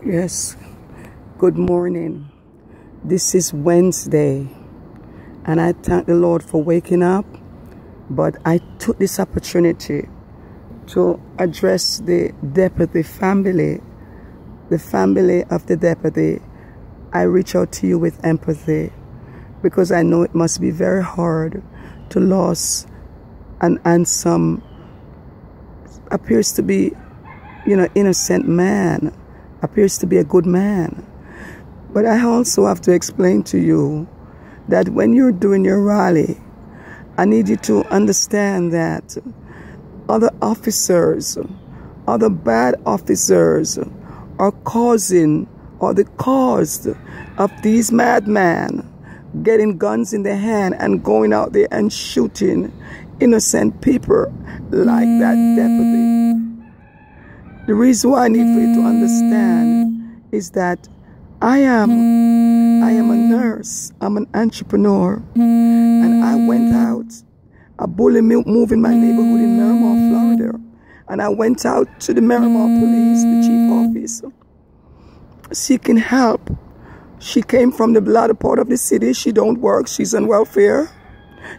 Yes, good morning. This is Wednesday, and I thank the Lord for waking up. But I took this opportunity to address the deputy family, the family of the deputy. I reach out to you with empathy because I know it must be very hard to lose an handsome, appears to be, innocent man, appears to be a good man. But I also have to explain to you that when you're doing your rally, I need you to understand that other officers, other bad officers are causing, or the cause of these madmen getting guns in their hand and going out there and shooting innocent people like that deputy. The reason why I need for you to understand is that I am a nurse, I'm an entrepreneur, and I went out, a bully moved in my neighborhood in Miramar, Florida, and I went out to the Miramar police, the chief officer, seeking help. She came from the latter part of the city. She don't work, she's on welfare.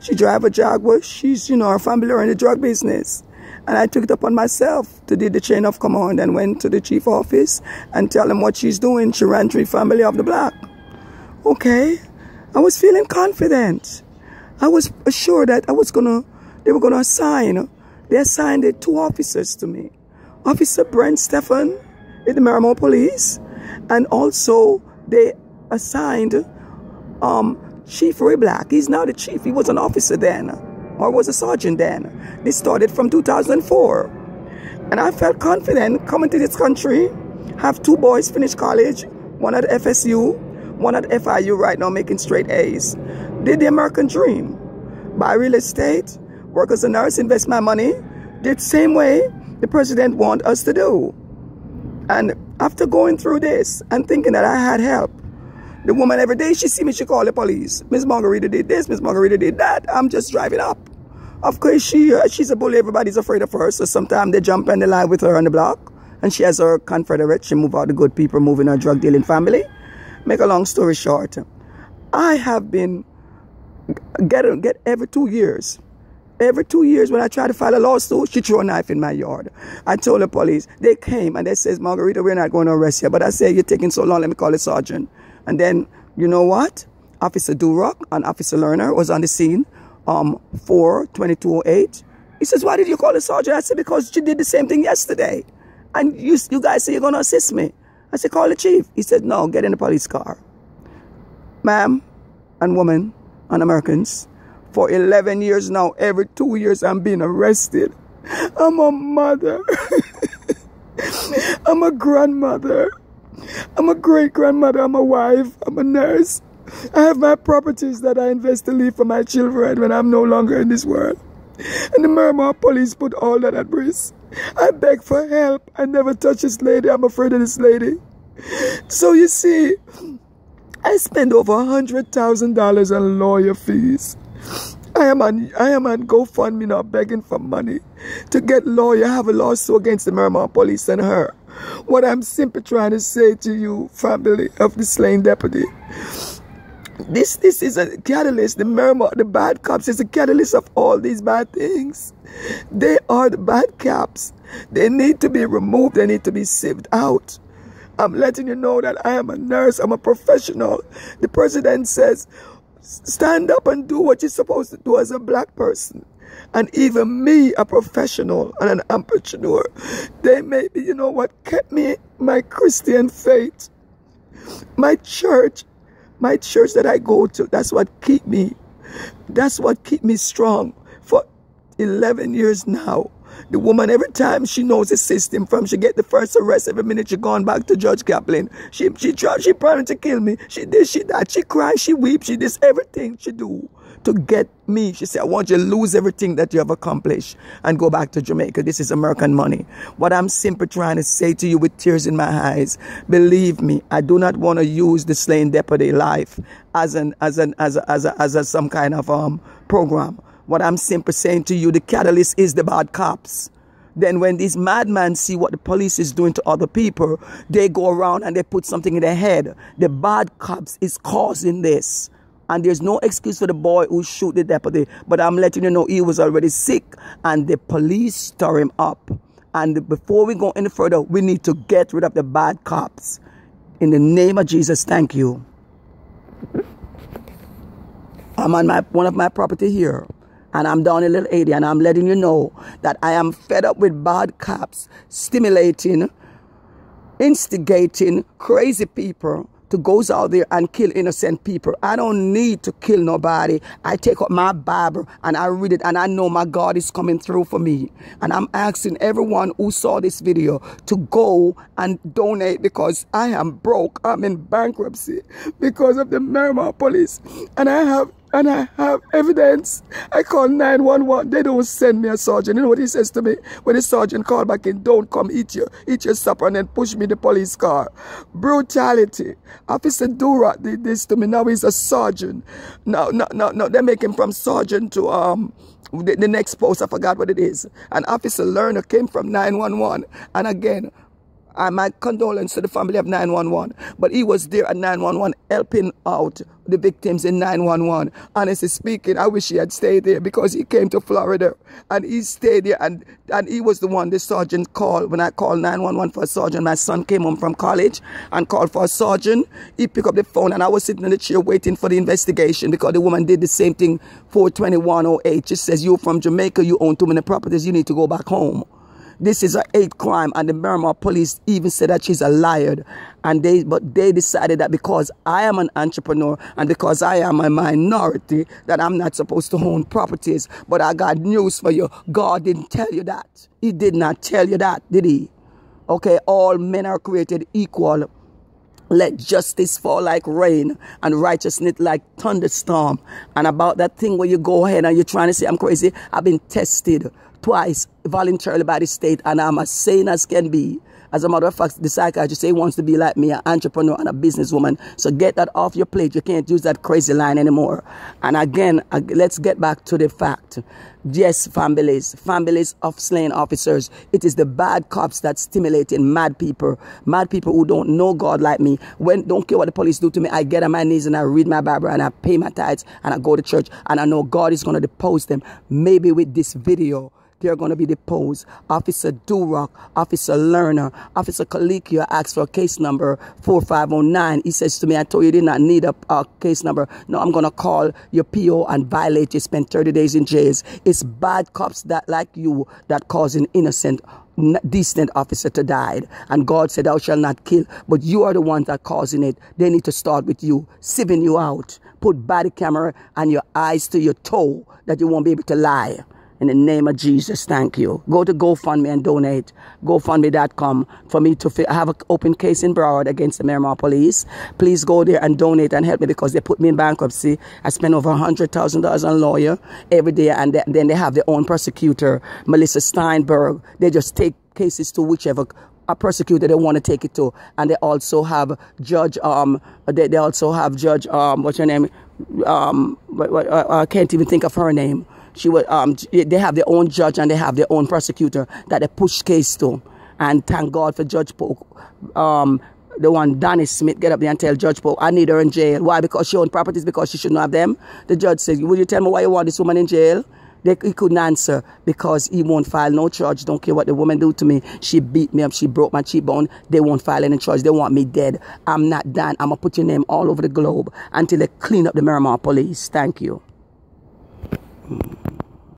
She drive a Jaguar. She's, her family are in the drug business. And I took it upon myself to do the chain of command and went to the chief office and tell him what she's doing. She ran 3 family of the block. Okay. I was feeling confident. I was assured that they were gonna assign. They assigned the 2 officers to me. Officer Brent Stephan in the Miramar Police, and also they assigned Chief Ray Black. He's now the chief. He was an officer then, or was a sergeant then. This started from 2004. And I felt confident coming to this country. Have 2 boys finish college, one at FSU, one at FIU right now making straight A's. Did the American dream. Buy real estate, work as a nurse, invest my money. Did the same way the president want us to do. And after going through this and thinking that I had help, the woman every day she see me, she call the police. Miss Margarita did this, Miss Margarita did that. I'm just driving up. Of course, she's a bully. Everybody's afraid of her. So sometimes they jump and they lie with her on the block. And she has her confederate. She move out the good people, moving her drug dealing family. Make a long story short, I have been get every 2 years. Every 2 years when I try to file a lawsuit, she threw a knife in my yard. I told the police. They came and they says, Margarita, we're not going to arrest you. But I said, you're taking so long, let me call the sergeant. And then, you know what? Officer Durock and Officer Lerner was on the scene, 4/2208. He says, why did you call the sergeant? I said, because she did the same thing yesterday. And you guys say you're going to assist me. I said, call the chief. He said, no, get in the police car. Ma'am and woman and Americans, for 11 years now, every 2 years I'm being arrested. I'm a mother. I'm a grandmother. I'm a great-grandmother, I'm a wife, I'm a nurse. I have my properties that I invest to leave for my children when I'm no longer in this world. And the Miramar police put all that at risk. I beg for help. I never touch this lady. I'm afraid of this lady. So you see, I spend over $100,000 on lawyer fees. I am on GoFundMe now begging for money to get lawyer. I have a lawsuit against the Miramar police and her. What I'm simply trying to say to you, family of the slain deputy, this is a catalyst. The bad cops is a catalyst of all these bad things. They are the bad cops. They need to be removed. They need to be sieved out. I'm letting you know that I am a nurse. I'm a professional. The president says, stand up and do what you're supposed to do as a black person. And even me, a professional and an entrepreneur, they may be, what kept me, my Christian faith, my church that I go to, that's what keep me strong for 11 years now. The woman, every time she knows the system, from she get the first arrest, every minute she gone back to Judge Kaplan, she planning to kill me, she this, she that, she cry, she weep, she this, everything she do to get me. She said, I want you to lose everything that you have accomplished and go back to Jamaica. This is American money. What I'm simply trying to say to you with tears in my eyes, believe me, I do not want to use the slain deputy life as some kind of program. What I'm simply saying to you, the catalyst is the bad cops. Then when these madmen see what the police is doing to other people, they go around and they put something in their head. The bad cops is causing this. And there's no excuse for the boy who shoot the deputy. But I'm letting you know he was already sick and the police stir him up. And before we go any further, we need to get rid of the bad cops. In the name of Jesus, thank you. I'm on one of my property here. And I'm down in little area. And I'm letting you know that I am fed up with bad cops stimulating, instigating crazy people to go out there and kill innocent people. I don't need to kill nobody. I take up my Bible and I read it and I know my God is coming through for me. And I'm asking everyone who saw this video to go and donate because I am broke. I'm in bankruptcy because of the Miramar police. And I have evidence. I call 911. They don't send me a sergeant. You know what he says to me? When the sergeant called back in, don't come eat your supper and then push me in the police car. Brutality. Officer Durat did this to me. Now he's a sergeant. No. They make him from sergeant to the next post. I forgot what it is. And Officer Lerner came from 911. And again, my condolence to the family of 911. But he was there at 911 helping out the victims in 911. Honestly speaking, I wish he had stayed there because he came to Florida and he stayed there and he was the one the sergeant called. When I called 911 for a sergeant, my son came home from college and called for a sergeant. He picked up the phone and I was sitting in the chair waiting for the investigation because the woman did the same thing. 42108. She says, you're from Jamaica, you own too many properties, you need to go back home. This is a hate crime, and the Miramar police even said that she's a liar. But they decided that because I am an entrepreneur and because I am a minority, that I'm not supposed to own properties. But I got news for you. God didn't tell you that. He did not tell you that, did he? Okay, all men are created equal. Let justice fall like rain and righteousness like thunderstorm. And about that thing where you go ahead and you're trying to say I'm crazy, I've been tested twice voluntarily by the state and I'm as sane as can be. As a matter of fact, the psychiatrist say he wants to be like me, an entrepreneur and a businesswoman. So get that off your plate. You can't use that crazy line anymore. And again, let's get back to the fact. Yes, families of slain officers. It is the bad cops that stimulating mad people who don't know God like me. Don't care what the police do to me. I get on my knees and I read my Bible and I pay my tithes and I go to church and I know God is going to depose them. Maybe with this video, they're going to be deposed. Officer Durock, Officer Lerner, Officer Kalikia asked for case number 4509. He says to me, I told you you did not need a case number. No, I'm going to call your PO and violate you. Spend 30 days in jail. It's bad cops that like you that cause an innocent, decent officer to die. And God said, thou shalt not kill. But you are the ones that causing it. They need to start with you, sieving you out. Put body camera and your eyes to your toe that you won't be able to lie. In the name of Jesus, thank you. Go to GoFundMe and donate. GoFundMe.com for me to have an open case in Broward against the Miramar police. Please go there and donate and help me because they put me in bankruptcy. I spend over $100,000 on a lawyer every day, and then they have their own prosecutor, Melissa Steinberg. They just take cases to whichever a prosecutor they want to take it to, and they also have Judge they also have Judge what's her name? I can't even think of her name. She was they have their own judge and they have their own prosecutor that they push case to. And thank God for Judge Polk. The one, Donnie Smith, get up there and tell Judge Polk, I need her in jail. Why? Because she owned properties, because she shouldn't have them. The judge says, will you tell me why you want this woman in jail? He couldn't answer because he won't file no charge. Don't care what the woman do to me. She beat me up. She broke my cheekbone. They won't file any charge. They want me dead. I'm not done. I'm going to put your name all over the globe until they clean up the Miramar police. Thank you.